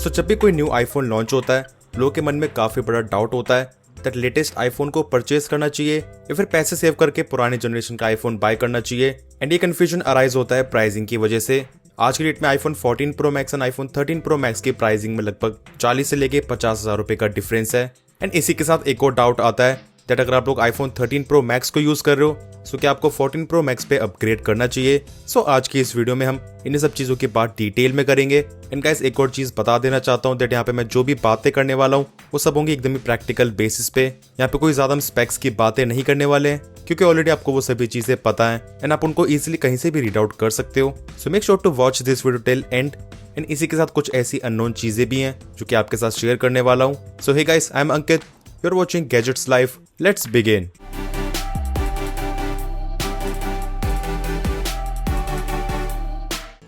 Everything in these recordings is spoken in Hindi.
सो जब भी कोई न्यू आईफोन लॉन्च होता है, लोगों के मन में काफी बड़ा डाउट होता है दैट लेटेस्ट आईफोन को परचेज करना चाहिए या फिर पैसे सेव करके पुराने जनरेशन का आईफोन बाय करना चाहिए। एंड ये कंफ्यूजन अराइज होता है प्राइसिंग की वजह से। आज की डेट में iPhone 14 Pro Max and iPhone 13 Pro max की प्राइसिंग में लगभग 40 से लेके 50,000 रुपए का डिफरेंस है। एंड इसी के साथ एक और डाउट आता है दैट अगर आप लोग आईफोन 13 प्रो मैक्स को यूज कर रहे हो सो क्या आपको 14 प्रो मैक्स पे अपग्रेड करना चाहिए। सो आज की इस वीडियो में हम इन सब चीजों की बात डिटेल में करेंगे। एंड गाइस एक और चीज बता देना चाहता हूँ दैट यहाँ पे मैं जो भी बातें करने वाला हूँ वो सब होंगी एकदम ही प्रैक्टिकल बेसिस पे। यहाँ पे कोई ज्यादा हम स्पेक्स की बातें नहीं करने वाले हैं क्योंकि ऑलरेडी आपको वो सभी चीजें पता है एंड आप उनको इजिली कहीं से भी रीड आउट कर सकते हो। So make sure to watch this video till end. And इसी के साथ कुछ ऐसी अननोन चीजें भी हैं जो कि आपके साथ शेयर करने वाला हूँ। So hey guys, I am Ankit, you are watching Gadgets Life, let's begin.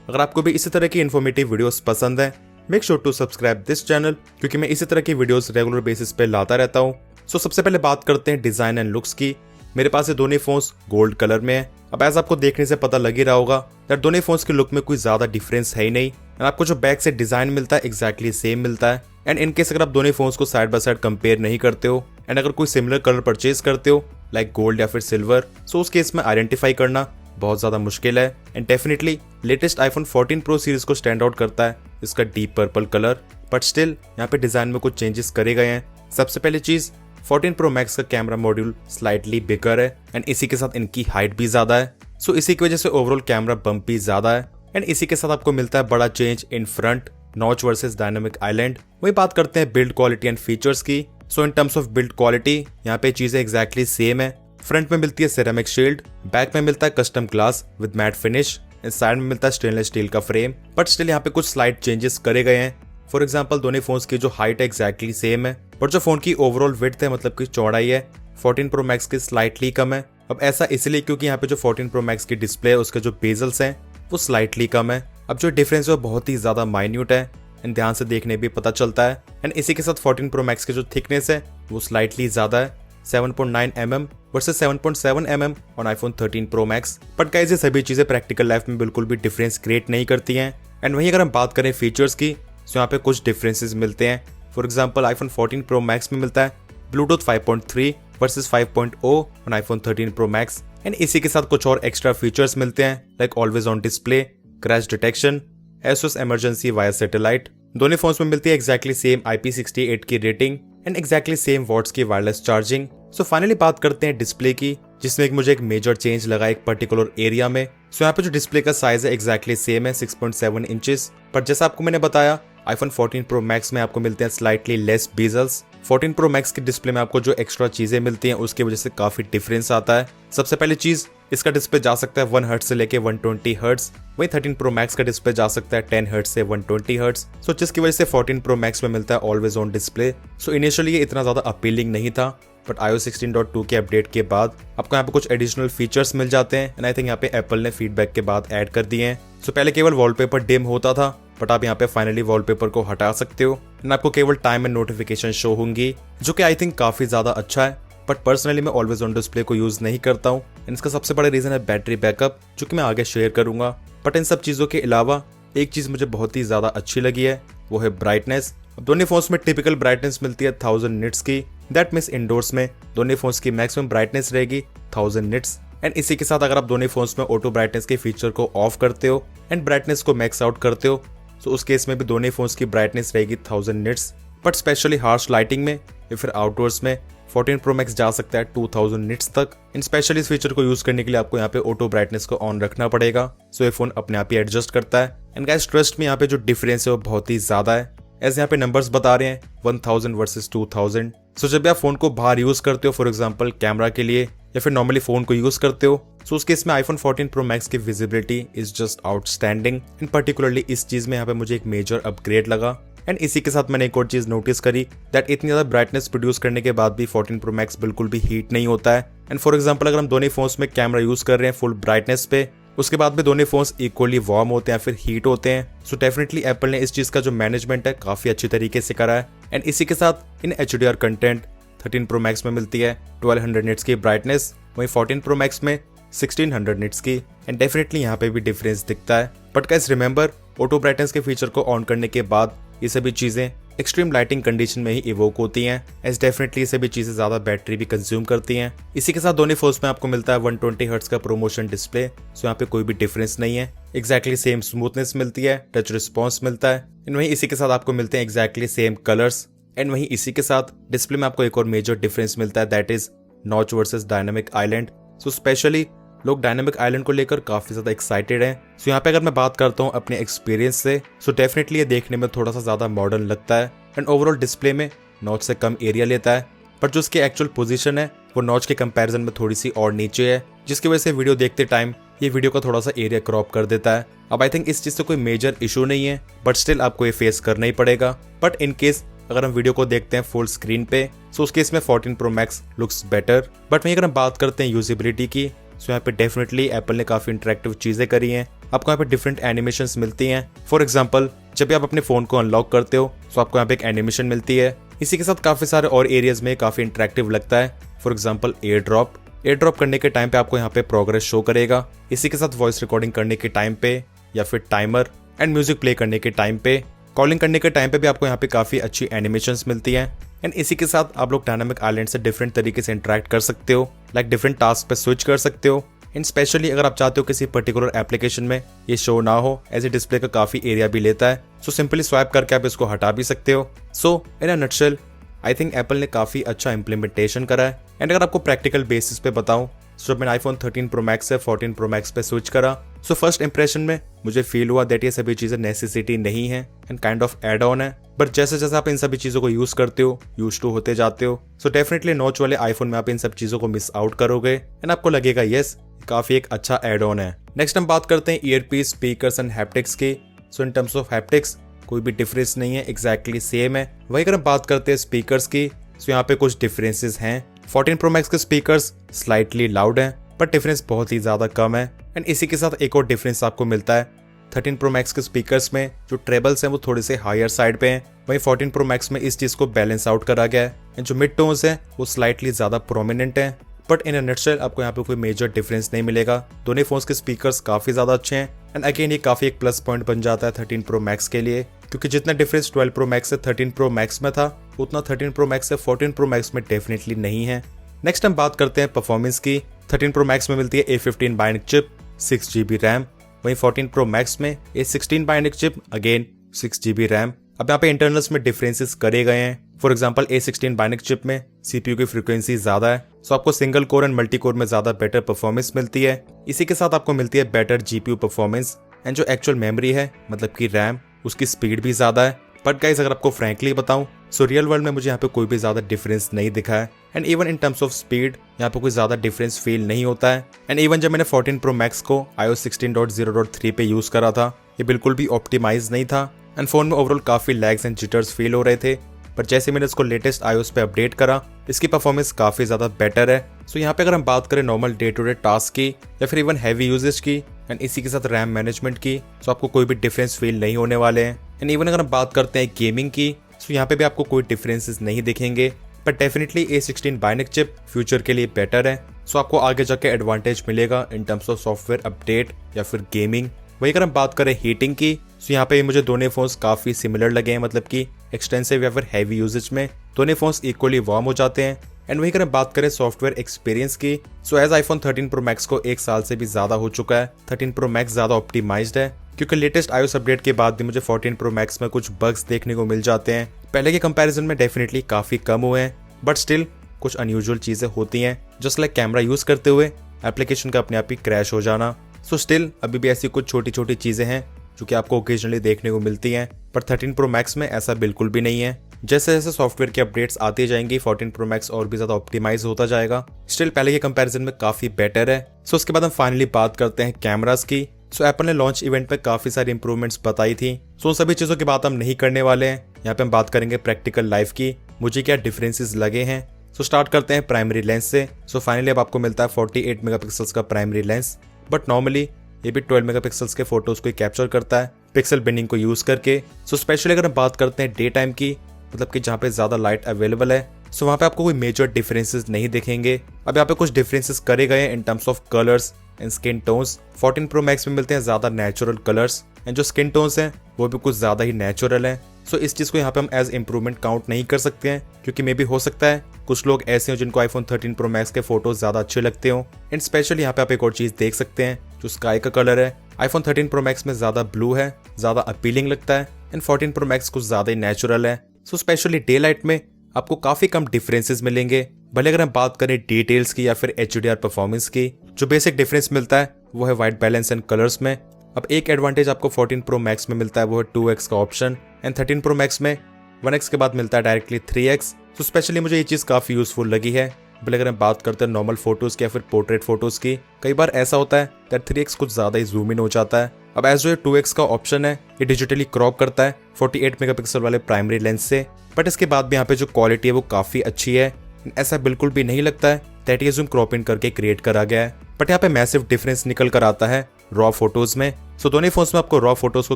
अगर आपको भी इसी तरह की इन्फॉर्मेटिव वीडियोस पसंद है, make sure to subscribe this channel क्योंकि मैं इसी तरह की वीडियोस रेगुलर बेसिस पे लाता रहता हूँ। सो सबसे पहले बात करते हैं डिजाइन एंड लुक्स की। मेरे पास ये दोनों फोन्स गोल्ड कलर में है। अब ऐसा आपको देखने से पता लग ही रहा होगा दैट दोनों फोन्स के लुक में कोई ज्यादा डिफरेंस है ही नहीं। एंड आपको जो बैक से डिजाइन मिलता है एग्जैक्टली सेम मिलता है। एंड इनकेस अगर आप दोनों फोन्स को साइड बाय साइड कंपेयर नहीं करते हो एंड अगर कोई सिमिलर कलर परचेज करते हो लाइक गोल्ड या फिर सिल्वर, सो उस केस में आइडेंटिफाई करना बहुत ज्यादा मुश्किल है। And definitely latest iPhone 14 pro series को स्टैंड आउट करता है इसका deep purple colour, but still यहाँ पे डिजाइन में कुछ चेंजेस करे गए हैं। सबसे पहली चीज 14 प्रो मैक्स का कैमरा मॉड्यूल स्लाइटली बिगर है एंड इसी के साथ इनकी हाइट भी ज्यादा है। सो इसी की वजह से ओवरऑल कैमरा बम्प भी ज्यादा है। एंड इसी के साथ आपको मिलता है बड़ा change in front notch versus Dynamic Island. वही बात करते हैं बिल्ड क्वालिटी एंड फीचर्स की। So in terms of build quality यहाँ पे चीजें एग्जैक्टली सेम है। फ्रंट में मिलती है सिरेमिक शील्ड, बैक में मिलता है custom glass with matte finish, side में मिलता है स्टेनलेस स्टील का फ्रेम, बट स्टिल यहाँ पे कुछ स्लाइट चेंजेस करे गए हैं। फॉर एग्जांपल दोनों फोन्स की जो हाइट है एग्जैक्टली सेम है बट जो फोन की ओवरऑल विड्थ है मतलब की चौड़ाई है 14 प्रो मैक्स की स्लाइटली कम है। अब ऐसा इसलिए क्योंकि यहाँ पे जो 14 प्रो मैक्स की डिस्प्ले है उसके जो बेजल्स हैं वो स्लाइटली कम है। अब जो डिफरेंस है वो बहुत ही ज्यादा माइन्यूट है एंड ध्यान से देखने भी पता चलता है। एंड इसी के साथ 14 प्रो मैक्स की जो थिकनेस है वो स्लाइटली ज्यादा है 7.9 mm versus 7.7 mm on iPhone 13 Pro max. But guys ये सभी चीजें प्रैक्टिकल लाइफ में बिल्कुल भी डिफरेंस क्रिएट नहीं करती हैं। एंड वहीं अगर हम बात करें फीचर्स की तो यहाँ पे कुछ डिफरेंसेस मिलते हैं। For example iPhone 14 Pro Max में मिलता है Bluetooth 5.3 versus 5.0 on iPhone 13 Pro Max. And इसी के साथ कुछ और एक्स्ट्रा फीचर्स मिलते हैं like always on display, crash detection, SOS emergency via satellite. दोनों फोन्स में मिलती है एग्जैक्टली सेम IP68 की rating and exactly same watts की वायरलेस चार्जिंग। सो फाइनली बात करते हैं डिस्प्ले की, जिसमें मुझे एक मेजर चेंज लगा एक पर्टिकुलर एरिया में। सो यहाँ पे जो डिस्प्ले का साइज है एग्जैक्टली सेम है 6.7 इंचेस, पर जैसा आपको मैंने बताया आईफोन 14 प्रो मैक्स में आपको मिलते हैं slightly less bezels. 14 Pro max की डिस्प्ले में आपको जो एक्स्ट्रा चीजें मिलती हैं उसकी वजह से काफी डिफरेंस आता है। सबसे पहली चीज, इसका डिस्प्ले जा सकता है 1 हर्ट्ज से लेके 120 हर्ट्ज, वहीं 13 प्रो मैक्स का डिस्प्ले जा सकता है 10 हर्ट्ज से 120 हर्ट्ज। सो जिसकी वजह से 14 प्रो मैक्स में मिलता है always on display. So initially ये इतना ज्यादा अपीलिंग नहीं था बट iOS 16.2 के अपडेट के बाद आपको यहाँ पे कुछ एडिशनल फीचर्स मिल जाते हैं एंड आई थिंक यहाँ पे एप्पल ने फीडबैक के बाद ऐड कर दिए हैं। सो पहले केवल वॉलपेपर डिम होता था बट आप यहाँ पे फाइनली वॉलपेपर को हटा सकते हो एंड आपको केवल टाइम एंड नोटिफिकेशन शो होंगी, जो कि आई थिंक काफी ज्यादा अच्छा है। बट पर्सनली मैं ऑलवेज ऑन डिस्प्ले को यूज नहीं करता हूँ एंड इसका सबसे बड़ा रीजन है बैटरी बैकअप, जो कि मैं आगे शेयर करूंगा। बट इन सब चीजों के अलावा एक चीज मुझे बहुत ही ज्यादा अच्छी लगी है, वो है ब्राइटनेस। दोनों फोन्स में टिपिकल ब्राइटनेस मिलती है 1000 निट्स की। दैट मीन्स इंडोर्स में दोनों फोन्स की मैक्सिमम ब्राइटनेस रहेगी 1000 निट्स। एंड इसी के साथ अगर आप दोनों फोन्स में ऑटो ब्राइटनेस के फीचर को ऑफ करते हो एंड ब्राइटनेस को मैक्स आउट करते हो तो उस केस में भी दोनों फोन्स की ब्राइटनेस रहेगी 1000 nits. But specially harsh lighting में या फिर आउटडोर्स में 14 प्रो मैक्स जा सकता है 2000 निट्स तक। इन स्पेशली इस फीचर को यूज करने के लिए आपको यहाँ पे ऑटो ब्राइटनेस को ऑन रखना पड़ेगा। सो ये फोन अपने आप ही एडजस्ट करता है। एंड गाइस ट्रस्ट में यहाँ पे जो डिफरेंस है वो बहुत ही ज्यादा है। ऐसे यहाँ पे नंबर्स बता रहे हैं 1000 वर्सेस 2000। सो जब भी आप फोन को बाहर यूज करते हो फॉर एग्जांपल कैमरा के लिए या फिर नॉर्मली फोन को यूज करते हो, सो उस केस में आईफोन 14 प्रो मैक्स की visibility is just outstanding. And particularly इस चीज में यहाँ पे मुझे एक मेजर अपग्रेड लगा। एंड इसी के साथ मैंने एक और चीज नोटिस करी दैट इतनी ज्यादा ब्राइटनेस प्रोड्यूस करने के बाद भी 14 प्रो मैक्स बिल्कुल भी हीट नहीं होता है। एंड फॉर एग्जांपल अगर हम दोनों फोन्स में कैमरा यूज कर रहे हैं फुल ब्राइटनेस पे, उसके बाद भी दोनों फोन्स इक्वली वार्म होते हैं फिर हीट होते हैं। सो डेफिनेटली एप्पल ने इस चीज का जो मैनेजमेंट है काफी अच्छी तरीके से करा है। एंड इसी के साथ इन HDR कंटेंट 13 प्रो मैक्स में मिलती है 1200 निट्स की ब्राइटनेस, वहीं 14 प्रो मैक्स में 1600 निट्स की। एंड डेफिनेटली यहाँ पे भी डिफरेंस दिखता है। But guys remember, auto brightness के फीचर को ऑन करने के बाद ये सभी चीज़ें एक्सट्रीम लाइटिंग कंडीशन में ही इवोक होती हैं, एज डेफिनेटली ये सभी चीज़ें ज़्यादा बैटरी भी कंज्यूम करती हैं। इसी के साथ दोनों फोन्स में आपको मिलता है 120 हर्ट्ज का प्रोमोशन डिस्प्ले, सो यहाँ पे कोई भी डिफरेंस नहीं है। एग्जैक्टली सेम स्मूथनेस मिलती है, टच रिस्पॉन्स मिलता है, एंड वहीं इसी के साथ आपको मिलते हैं एग्जैक्टली सेम कलर्स। एंड वहीं इसी के साथ डिस्प्ले में आपको एक और मेजर डिफरेंस मिलता है, that is notch versus Dynamic island. So specially लोग डायनामिक आइलैंड को लेकर काफी ज्यादा एक्साइटेड हैं। सो यहाँ पे अगर मैं बात करता हूँ अपने एक्सपीरियंस से, सो डेफिनेटली ये देखने में थोड़ा सा ज्यादा मॉडर्न लगता है एंड ओवरऑल डिस्प्ले में नॉच से कम एरिया लेता है, पर जो उसकी एक्चुअल पोजीशन है वो नॉच के कंपैरिजन में थोड़ी सी और नीचे है, जिसकी वजह से वीडियो देखते टाइम ये वीडियो का थोड़ा सा एरिया क्रॉप कर देता है। अब आई थिंक इस चीज से कोई मेजर इशू नहीं है, बट स्टिल आपको ये फेस करना ही पड़ेगा। बट इन केस अगर हम वीडियो को देखते हैं फुल स्क्रीन पे, सो उस केस में 14 Pro Max looks better. But वहीं अगर हम बात करते हैं यूजिबिलिटी की, सो यहाँ पे डेफिनेटली एप्पल ने काफी इंटरेक्टिव चीजें करी हैं। आपको यहाँ पे डिफरेंट एनिमेशंस मिलती हैं। फॉर एग्जांपल जब भी आप अपने फोन को अनलॉक करते हो, सो आपको यहाँ पे एक एनिमेशन मिलती है। इसी के साथ काफी सारे और एरियाज में काफी इंटरेक्टिव लगता है। फॉर एग्जाम्पल एयर ड्रॉप करने के टाइम पे आपको यहाँ पे प्रोग्रेस शो करेगा। इसी के साथ वॉइस रिकॉर्डिंग करने के टाइम पे या फिर टाइमर एंड म्यूजिक प्ले करने के टाइम पे, कॉलिंग करने के टाइम पे भी आपको यहाँ पे काफी अच्छी एनिमेशंस मिलती हैं। एंड इसी के साथ आप लोग डायनामिक आइलैंड से डिफरेंट तरीके से इंटरेक्ट कर सकते हो, लाइक डिफरेंट टास्क पे स्विच कर सकते हो। एंड स्पेशली अगर आप चाहते हो किसी पर्टिकुलर एप्लीकेशन में ये शो ना हो, ऐसे डिस्प्ले का काफी एरिया भी लेता है, सो सिंपली स्वाइप करके आप इसको हटा भी सकते हो। So in a nutshell I think Apple ने काफी अच्छा इंप्लीमेंटेशन करा है। एंड अगर आपको प्रैक्टिकल बेसिस पे बताऊं, जब मैंने आईफोन 13 Pro Max से 14 Pro Max पे स्विच करा, सो फर्स्ट इंप्रेशन में मुझे फील हुआ दैट ये सभी चीजें नेसेसिटी नहीं है and kind of add on है। बट जैसे जैसे आप इन सभी चीजों को यूज करते हो, यूज टू होते जाते हो, सो डेफिनेटली नॉच वाले आईफोन में आप इन सब चीजों को मिस आउट करोगे एंड आपको लगेगा यस काफी एक अच्छा एड ऑन है। नेक्स्ट हम बात करते हैं ईयरपीस, स्पीकर्स एंड हैप्टिक्स की। So in terms of haptics कोई भी डिफरेंस नहीं है, एग्जैक्टली सेम है। वही अगर हम बात करते हैं स्पीकर्स की, सो यहाँ पे कुछ डिफरेंसेस हैं। 14 Pro Max के स्पीकर्स स्लाइटली लाउड हैं, पर डिफरेंस बहुत ही ज्यादा कम है। एंड इसी के साथ एक और डिफरेंस आपको मिलता है, 13 Pro Max के स्पीकर्स में जो ट्रेबल्स हैं वो थोड़े से हायर साइड पे हैं, वहीं 14 Pro Max में इस चीज को बैलेंस आउट करा गया है। एंड जो मिड टोन्स हैं वो स्लाइटली ज्यादा प्रोमिनेंट हैं। बट इन अ नटशेल आपको यहाँ पे कोई मेजर डिफरेंस नहीं मिलेगा। दोनों फोन्स के स्पीकर्स काफी ज्यादा अच्छे हैं एंड अगेन ये काफी एक प्लस पॉइंट बन जाता है 13 Pro Max के लिए, क्योंकि जितना डिफरेंस 12 Pro Max से 13 Pro Max में था, उतना 13 Pro Max से 14 Pro Max में डेफिनेटली नहीं है। नेक्स्ट हम बात करते हैं परफॉर्मेंस की। 13 Pro Max में मिलती है A15 Bionic chip, 6GB RAM, वहीं 14 Pro Max में A16 Bionic chip, again 6GB RAM. अब यहाँ पे इंटरनल्स में डिफरेंसेस करे गए हैं। For example A16 Bionic chip में CPU की फ्रीक्वेंसी ज्यादा है, सो आपको single core and multi core में ज्यादा बेटर परफॉर्मेंस मिलती है। इसी के साथ आपको मिलती है बेटर GPU परफॉर्मेंस एंड जो एक्चुअल मेमोरी है, मतलब कि रैम, उसकी स्पीड भी ज्यादा है। बट गाइस अगर आपको फ्रैंकली बताऊं, सो रियल वर्ल्ड में मुझे यहाँ पे कोई भी ज्यादा डिफरेंस नहीं दिखा है। And even in terms of speed यहाँ पे कोई ज्यादा डिफरेंस फील नहीं होता है। एंड इवन जब मैंने 14 Pro Max को iOS 16.0.3 पे यूज करा था, ये बिल्कुल भी ऑप्टिमाइज नहीं था एंड फोन में ओवरऑल काफी लैग्स एंड जिटर्स फील हो रहे थे। पर जैसे मैंने इसको लेटेस्ट iOS पे अपडेट करा, इसकी परफॉर्मेंस काफी ज्यादा बेटर है। सो यहाँ पे अगर हम बात करें normal day to day task की या फिर इवन हैवी यूजेज की एंड इसी के साथ रैम मैनेजमेंट की, सो आपको कोई भी डिफरेंस फील नहीं होने वाले हैं। एंड इवन अगर हम बात करते हैं गेमिंग की, सो यहाँ पे भी आपको कोई डिफरेंसेस नहीं दिखेंगे। But definitely A16 Bionic chip future के लिए बेटर है, सो आपको आगे जाके एडवांटेज मिलेगा इन टर्म्स ऑफ सॉफ्टवेयर अपडेट या फिर गेमिंग। वही अगर हम बात करें हीटिंग की, सो यहाँ पे मुझे दोनों फोन्स काफी सिमिलर लगे हैं, मतलब कि एक्सटेंसिव या फिर हैवी यूजेज में दोनों फोन्स इक्वली वार्म हो जाते हैं। एंड वही अगर हम बात करें सॉफ्टवेयर एक्सपीरियंस की, so as iPhone 13 Pro Max को एक साल से भी ज्यादा हो चुका है, 13 Pro Max ज्यादा ऑप्टिमाइज्ड है, क्योंकि लेटेस्ट iOS अपडेट के बाद भी मुझे 14 Pro Max में कुछ बग्स देखने को मिल जाते हैं। पहले के कंपैरिजन में डेफिनेटली काफी कम हुए हैं, बट स्टिल कुछ अनयूजुअल चीजें होती हैं, जस्ट लाइक कैमरा यूज करते हुए एप्लीकेशन का अपने आप ही क्रैश हो जाना। सो स्टिल अभी भी ऐसी कुछ छोटी छोटी चीजें हैं जो कि आपको ओकेजनली देखने को मिलती हैं, पर 13 Pro Max में ऐसा बिल्कुल भी नहीं है। जैसे जैसे सॉफ्टवेयर की अपडेट्स आती जाएंगी, 14 Pro Max और भी ज्यादा ऑप्टिमाइज होता जाएगा। स्टिल पहले के कंपैरिजन में काफी बेटर है। सो उसके बाद हम फाइनली बात करते हैं कैमरास की। सो एप्पल ने लॉन्च इवेंट में काफी सारी इंप्रूवमेंट्स बताई थी, सो उन सभी चीजों की बात हम नहीं करने वाले हैं। यहाँ पे हम बात करेंगे प्रैक्टिकल लाइफ की, मुझे क्या डिफरेंसेस लगे हैं। सो स्टार्ट करते हैं प्राइमरी लेंस से। सो फाइनली अब आपको मिलता है 48 मेगापिक्सल्स का प्राइमरी लेंस, बट नॉर्मली ये भी 12 मेगापिक्सल्स के फोटोज को कैप्चर करता है पिक्सल बिंडिंग को यूज करके। सो स्पेशली अगर हम बात करते हैं डे टाइम की, मतलब कि जहाँ पे ज्यादा लाइट अवेलेबल है, सो वहाँ पे आपको कोई मेजर डिफरेंसेस नहीं दिखेंगे। अब यहाँ पे कुछ डिफरेंसेस करे गए हैं in terms of colours and skin tones. 14 Pro Max में मिलते हैं ज्यादा नेचुरल कलर्स एंड जो स्किन टोन्स हैं वो भी कुछ ज्यादा ही नेचुरल हैं। सो इस चीज़ को यहाँ पे हम एज इम्प्रूवमेंट काउंट नहीं कर सकते हैं, क्योंकि मे भी हो सकता है कुछ लोग ऐसे हो जिनको iPhone 13 Pro Max के फोटोज ज़्यादा अच्छे लगते हो। एंड स्पेशली यहाँ पे आप एक और चीज़ देख सकते हैं, जो स्काई का कलर है iPhone 13 Pro Max में ज़्यादा ब्लू है, ज़्यादा अपीलिंग लगता है। एंड 14 Pro Max कुछ ज़्यादा ही नेचुरल है। सो स्पेशली डे लाइट में आपको काफ़ी कम डिफरेंसेस मिलेंगे। भले अगर हम बात करें डिटेल्स की या फिर HDR परफॉर्मेंस की, जो बेसिक डिफरेंस मिलता है वो है वाइट बैलेंस एंड कलर्स में। अब एक एडवांटेज आपको 14 Pro Max में मिलता है, वो है 2x का ऑप्शन। एंड 13 Pro Max में 1x के बाद मिलता है डायरेक्टली 3x। तो स्पेशली मुझे ये चीज़ काफ़ी यूजफुल लगी है। भले अगर हम बात करते हैं नॉर्मल फोटोज़ की या फिर पोर्ट्रेट फोटोज़ की, कई बार ऐसा होता है दैट 3x कुछ ज़्यादा ही जूम इन हो जाता है। अब एज जो ये 2x का ऑप्शन है, ये डिजिटली क्रॉप करता है 48 मेगापिक्सल वाले प्राइमरी लेंस से। बट इसके बाद भी यहाँ पे जो क्वालिटी है वो काफ़ी अच्छी है। ऐसा बिल्कुल भी नहीं लगता है दैट ये जूम क्रॉप इन करके क्रिएट करा गया है। बट यहाँ पे मैसिव डिफरेंस निकल कर आता है रॉ फोटोज में। सो दोनों फोन्स में आपको रॉ फोटोज को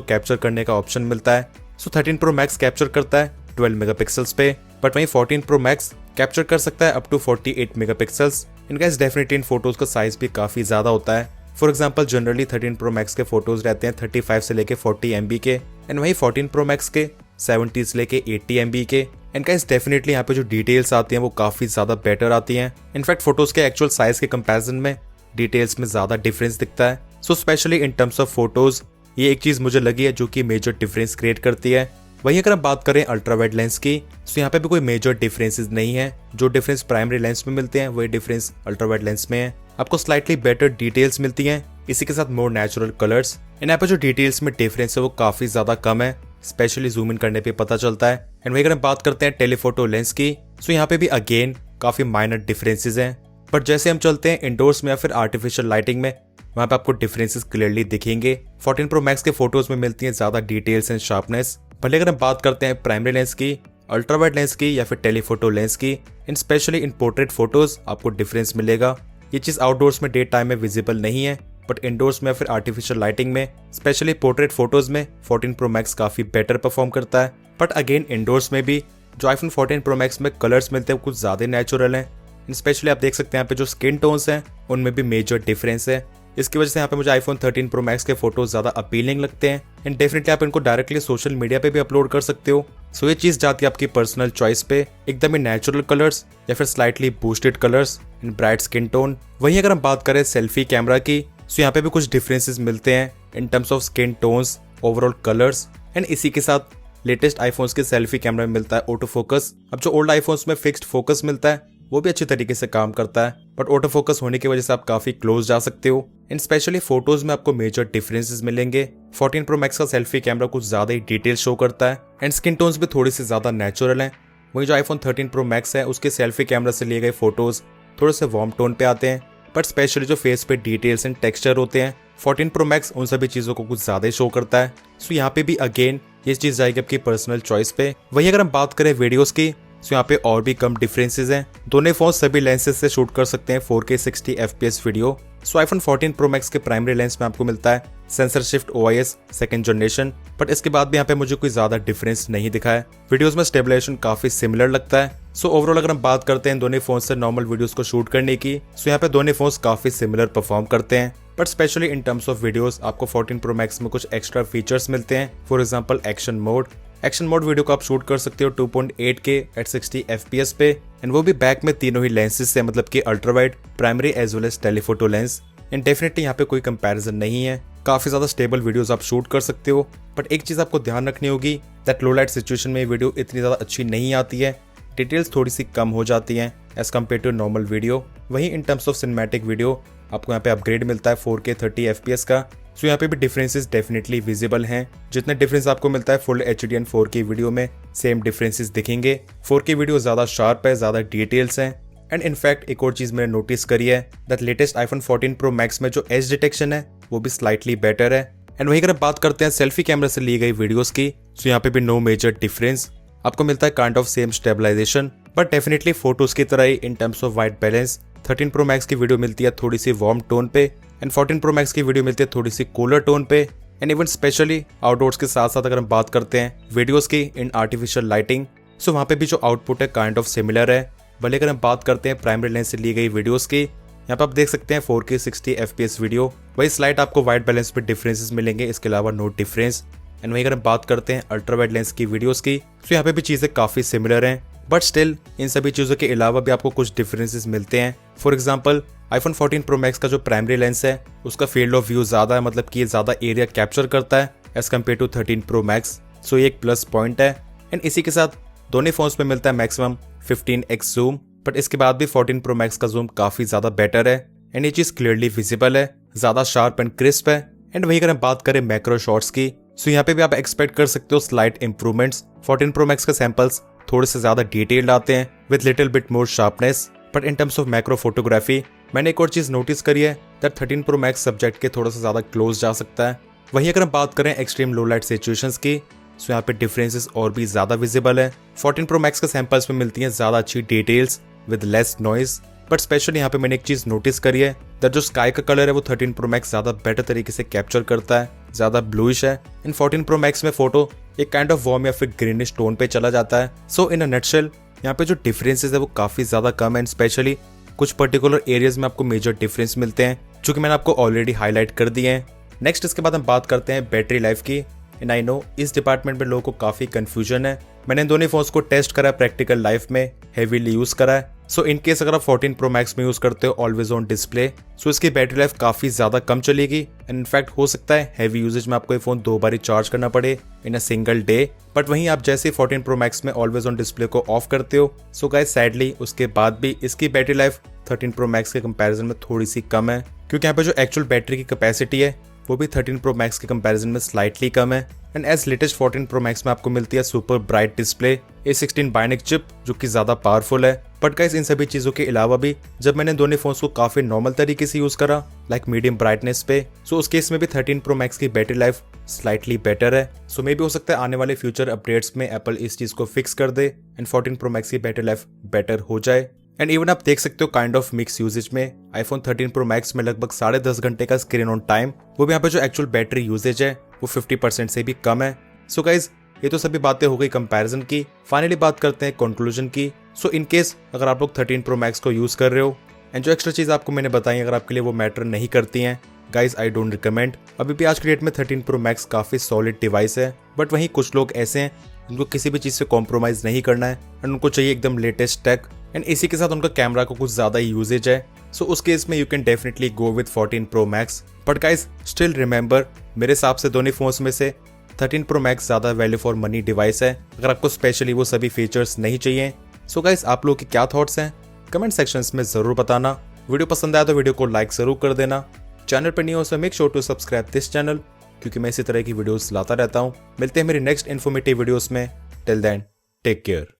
कैप्चर करने का ऑप्शन मिलता है। सो 13 Pro Max कैप्चर करता है 12 मेगापिक्सल्स पे, बट वहीं 14 Pro Max कैप्चर कर सकता है अप टू 48 मेगापिक्सल्स। इनका इस डेफिनेटली इन फोटोज का साइज भी काफी ज्यादा होता है। For example generally 13 Pro Max के फोटोज रहते हैं 35 से लेके 40 MB के, एंड वहीं 14 Pro Max के 70 से लेके 80 MB के। इनका इस डेफिनेटली यहाँ पे जो डिटेल्स आती हैं वो काफी ज्यादा बेटर आती हैं। इनफैक्ट फोटोज के एक्चुअल साइज के कंपैरिजन में डिटेल्स में ज्यादा डिफरेंस दिखता है। So specially in terms of photos ये एक चीज मुझे लगी है जो कि मेजर डिफरेंस क्रिएट करती है। वहीं अगर हम बात करें अल्ट्रा वाइड लेंस की, तो यहाँ पे भी कोई मेजर डिफरेंसेस नहीं है। जो डिफरेंस प्राइमरी लेंस में मिलते हैं वही डिफरेंस अल्ट्रा वाइड लेंस में है। आपको स्लाइटली बेटर डिटेल्स मिलती हैं, इसी के साथ मोर नेचुरल कलर्स। इन यहाँ पे जो डिटेल्स में डिफरेंस है वो काफी ज्यादा कम है, स्पेशली जूम इन करने पे पता चलता है। एंड वहीं अगर हम बात करते हैं टेलीफोटो लेंस की, तो यहाँ पे भी अगेन काफी माइनर डिफरेंसेस हैं। बट जैसे हम चलते हैं इंडोर्स में या फिर आर्टिफिशियल लाइटिंग में, वहाँ पे आपको डिफरेंसेस क्लियरली दिखेंगे। 14 Pro Max के फोटोज में मिलती हैं ज्यादा डिटेल्स एंड शार्पनेस। भले अगर हम बात करते हैं प्राइमरी लेंस की, अल्ट्रा वाइड लेंस की या फिर टेलीफोटो लेंस की, इन स्पेशली इन पोर्ट्रेट फोटोज आपको डिफरेंस मिलेगा। ये चीज आउटडोर्स में डे टाइम में विजिबल नहीं है, बट इंडोर्स में या फिर आर्टिफिशियल लाइटिंग में, स्पेशली पोर्ट्रेट फोटोज में 14 Pro Max काफी बेटर परफॉर्म करता है। बट अगेन इंडोर्स में भी जो iPhone 14 Pro Max में कलर्स मिलते हैं कुछ ज्यादा नेचुरल हैं। स्पेशली आप देख सकते हैं यहाँ पे जो स्किन टोन्स हैं उनमें भी मेजर डिफरेंस है। इसकी वजह से यहाँ पे मुझे iPhone 13 Pro Max के फोटोज ज्यादा अपीलिंग लगते हैं। एंड डेफिनेटली आप इनको डायरेक्टली सोशल मीडिया पे भी अपलोड कर सकते हो। सो ये चीज जाती है आपकी पर्सनल चॉइस पे, एकदम ही नेचुरल कलर्स या फिर स्लाइटली बूस्टेड कलर्स इन ब्राइट स्किन टोन। वहीं अगर हम बात करें सेल्फी कैमरा की, सो यहाँ पे भी कुछ डिफरेंसेस मिलते हैं in terms of skin tones, overall colours. And इसी के साथ लेटेस्ट आईफोन्स के सेल्फी कैमरा में मिलता है ऑटो फोकस। अब जो ओल्ड आईफोन्स में फिक्स्ड फोकस मिलता है वो भी अच्छी तरीके से काम करता है, बट ऑटो फोकस होने की वजह से आप काफी क्लोज जा सकते हो। एंड स्पेशली फोटोज में आपको मेजर डिफरेंसेस मिलेंगे। 14 Pro Max का सेल्फी कैमरा कुछ ज्यादा ही डिटेल शो करता है एंड स्किन टोन्स भी थोड़ी सी ज्यादा नेचुरल हैं। वहीं जो iPhone 13 Pro Max है उसके सेल्फी कैमरा से लिए गए फोटोज थोड़े से वार्म टोन पे आते हैं, बट स्पेशली जो फेस पे डिटेल्स एंड टेक्सचर होते हैं 14 Pro Max उन सभी चीजों को कुछ ज्यादा ही शो करता है। सो यहाँ पे भी अगेन ये चीज जाएगी आपकी पर्सनल चॉइस पे। वहीं अगर हम बात करें वीडियोस की, तो यहाँ पे और भी कम डिफरेंसेस हैं। दोनों फोन सभी लेंसेज से शूट कर सकते हैं 4K 60 FPS वीडियो। सो iPhone 14 Pro Max के प्राइमरी लेंस में आपको मिलता है sensor shift OIS second generation, but इसके बाद भी यहाँ पे मुझे कोई ज्यादा डिफरेंस नहीं दिखा है। वीडियोस में स्टेबलाइजेशन काफी सिमिलर लगता है। सो ओवरऑल अगर हम बात करते हैं दोनों फोन से नॉर्मल वीडियोस को शूट करने की, सो यहाँ पे दोनों फोन्स काफी सिमिलर परफॉर्म करते हैं, but specially in terms of videos आपको 14 Pro Max में कुछ एक्स्ट्रा फीचर्स मिलते हैं। For example action mode video को आप शूट कर सकते हो 2.8K at 60 FPS पे, एंड वो भी बैक में तीनों ही लेंसेज से, मतलब कि ultra wide, primary as well as telephoto lens. And definitely यहाँ पे कोई कंपैरिजन नहीं है, काफी ज्यादा स्टेबल वीडियोस आप शूट कर सकते हो। बट एक चीज आपको ध्यान रखनी होगी दैट लो लाइट सिचुएशन में वीडियो इतनी ज्यादा अच्छी नहीं आती है, डिटेल्स थोड़ी सी कम हो जाती हैं as compare to normal video. वहीं in terms of cinematic video आपको यहाँ पे अपग्रेड मिलता है 4K 30 FPS का। सो यहाँ पे भी डिफरेंसेस डेफिनेटली विजिबल हैं। जितने डिफरेंस आपको मिलता है full HD and 4K video में सेम डिफरेंसेस दिखेंगे। 4K वीडियो ज्यादा शार्प है, ज्यादा डिटेल्स हैं। एंड इनफैक्ट एक और चीज मैंने नोटिस करी है that latest iPhone 14 Pro Max में जो एज डिटेक्शन है वो भी स्लाइटली बेटर है। एंड वहीं अगर बात करते हैं सेल्फी कैमरा से ली गई वीडियोस की, सो यहाँ पे भी नो मेजर डिफरेंस, आपको मिलता है kind of same stabilisation, but definitely photos की तरह ही in terms of white balance 13 Pro Max की वीडियो मिलती है थोड़ी सी वार्म टोन पे, एंड 14 Pro Max की वीडियो मिलती है थोड़ी सी कूलर टोन पे। एंड इवन स्पेशली आउटडोर्स के साथ साथ अगर हम बात करते हैं वीडियोस की इन आर्टिफिशियल लाइटिंग, सो वहाँ पे भी जो आउटपुट है काइंड ऑफ सिमिलर है। भले अगर हम बात करते हैं प्राइमरी लेंस से ली गई वीडियोस की, यहाँ पे आप देख सकते हैं 4K 60 FPS वीडियो, वही स्लाइड आपको वाइट बैलेंस पे डिफरेंसेस मिलेंगे, इसके अलावा नो डिफरेंस। एंड वहीं अगर हम बात करते हैं अल्ट्रा वाइड लेंस की वीडियोस की, तो यहाँ पे भी चीज़ें काफ़ी सिमिलर हैं, बट स्टिल इन सभी चीज़ों के अलावा भी आपको कुछ डिफरेंसेस मिलते हैं। For example iPhone 14 Pro Max का जो प्राइमरी लेंस है उसका फील्ड ऑफ व्यू ज़्यादा है, मतलब कि ये ज़्यादा एरिया कैप्चर करता है as compare to 13 Pro Max। So ये एक प्लस पॉइंट है। एंड इसी के साथ दोनों फोन्स में मिलता है मैक्सिमम 15x जूम, बट इसके बाद भी 14 Pro Max का जूम काफ़ी ज़्यादा बेटर है एंड ये चीज़ क्लियरली विजिबल है, ज़्यादा शार्प एंड क्रिस्प है। एंड वहीं अगर हम बात करें मैक्रो शॉट्स की, सो यहाँ पे भी आप एक्सपेक्ट कर सकते हो स्लाइट इंप्रूवमेंट्स। 14 Pro Max के सैंपल्स थोड़े से ज़्यादा डिटेल्ड आते हैं with little bit more sharpness, but in terms of macro photography मैंने एक और चीज़ नोटिस करी है दैट 13 Pro Max सब्जेक्ट के थोड़ा सा ज़्यादा क्लोज जा सकता है। वहीं अगर हम बात करें एक्सट्रीम लो लाइट सिचुएशंस की, सो यहाँ पे डिफरेंसेस और भी ज़्यादा विजिबल है। 14 Pro Max के सैंपल्स में मिलती हैं ज़्यादा अच्छी details with less noise, but specially यहाँ पे मैंने एक चीज़ नोटिस करी है दैट जो स्काई का कलर है वो 13 Pro Max ज़्यादा बेटर तरीके से कैप्चर करता है, ज़्यादा ब्लूइश है। इन 14 Pro Max में फोटो एक काइंड ऑफ वार्म या फिर ग्रीनिश टोन पे चला जाता है। सो इन अ नटशेल यहाँ पे जो डिफरेंसेस है वो काफ़ी ज़्यादा कम है एंड स्पेशली कुछ पर्टिकुलर एरियाज में आपको मेजर डिफरेंस मिलते हैं जो कि मैंने आपको ऑलरेडी हाईलाइट कर दिए हैं। नेक्स्ट इसके बाद हम बात करते हैं बैटरी लाइफ की। एंड आई नो इस डिपार्टमेंट में लोगों को काफ़ी कन्फ्यूजन है। मैंने इन दोनों फोन्स को टेस्ट करा है, प्रैक्टिकल लाइफ में हेवीली यूज़ करा है। सो इन केस अगर आप 14 Pro Max में यूज़ करते हो ऑलवेज ऑन डिस्प्ले, सो इसकी बैटरी लाइफ काफ़ी ज़्यादा कम चलेगी एंड इनफैक्ट हो सकता है हैवी यूजेज में आपको ये फ़ोन 2 बार ही चार्ज करना पड़े इन अ सिंगल डे। बट वहीं आप जैसे 14 Pro Max में ऑलवेज ऑन डिस्प्ले को ऑफ करते हो, सो गाइस सैडली उसके बाद भी इसकी बैटरी लाइफ 13 Pro Max के कंपैरिजन में थोड़ी सी कम है, क्योंकि यहाँ पे जो एक्चुअल बैटरी की कैपेसिटी है वो भी 13 Pro Max के कंपैरिजन में स्लाइटली कम है। And as latest 14 Pro Max में आपको मिलती है super bright display A16 bionic chip जो कि ज़्यादा पावरफुल है। बट गाइस इन सभी चीज़ों के अलावा भी जब मैंने दोनों फोन्स को काफ़ी नॉर्मल तरीके से यूज़ करा लाइक मीडियम ब्राइटनेस पे, सो उस केस में भी 13 Pro Max की बैटरी लाइफ स्लाइटली बेटर है। सो मे भी हो सकता है आने वाले फ्यूचर अपडेट्स में एप्पल इस चीज़ को फिक्स कर दे एंड 14 Pro Max की बैटरी लाइफ बेटर हो जाए। एंड इवन आप देख सकते हो काइंड ऑफ मिक्स यूजेज में iPhone 13 Pro Max में लगभग 10.5 घंटे का स्क्रीन ऑन टाइम, वो भी यहाँ पे जो एक्चुअल बैटरी यूजेज है वो 50% से भी कम है। सो गाइज ये तो सभी बातें हो गई कंपैरिजन की। फाइनली बात करते हैं कंक्लूजन की। सो इन केस अगर आप लोग 13 Pro Max को यूज़ कर रहे हो एंड जो एक्स्ट्रा चीज़ आपको मैंने बताई अगर आपके लिए वो मैटर नहीं करती हैं, गाइज आई डोंट रिकमेंड। अभी भी आज के डेट में 13 Pro Max काफ़ी सॉलिड डिवाइस है, बट वहीं कुछ लोग ऐसे हैं जिनको किसी भी चीज़ से कॉम्प्रोमाइज़ नहीं करना है एंड उनको चाहिए एकदम लेटेस्ट टेक एंड इसी के साथ उनका कैमरा को कुछ ज़्यादा ही यूजेज है। सो उस केस में you can definitely go with 14 Pro Max। But guys still remember मेरे हिसाब से दोनों फोन्स में से 13 Pro Max ज़्यादा वैल्यू फॉर मनी डिवाइस है अगर आपको स्पेशली वो सभी फीचर्स नहीं चाहिए। सो गाइज आप लोगों के क्या थॉट्स हैं कमेंट सेक्शंस में ज़रूर बताना। वीडियो पसंद आया तो वीडियो को लाइक ज़रूर कर देना। चैनल पर नहीं हो so make sure to subscribe this channel, क्योंकि मैं इसी तरह की वीडियोस लाता रहता हूँ। मिलते हैं मेरी नेक्स्ट इन्फॉर्मेटिव वीडियोस में। Till then take care.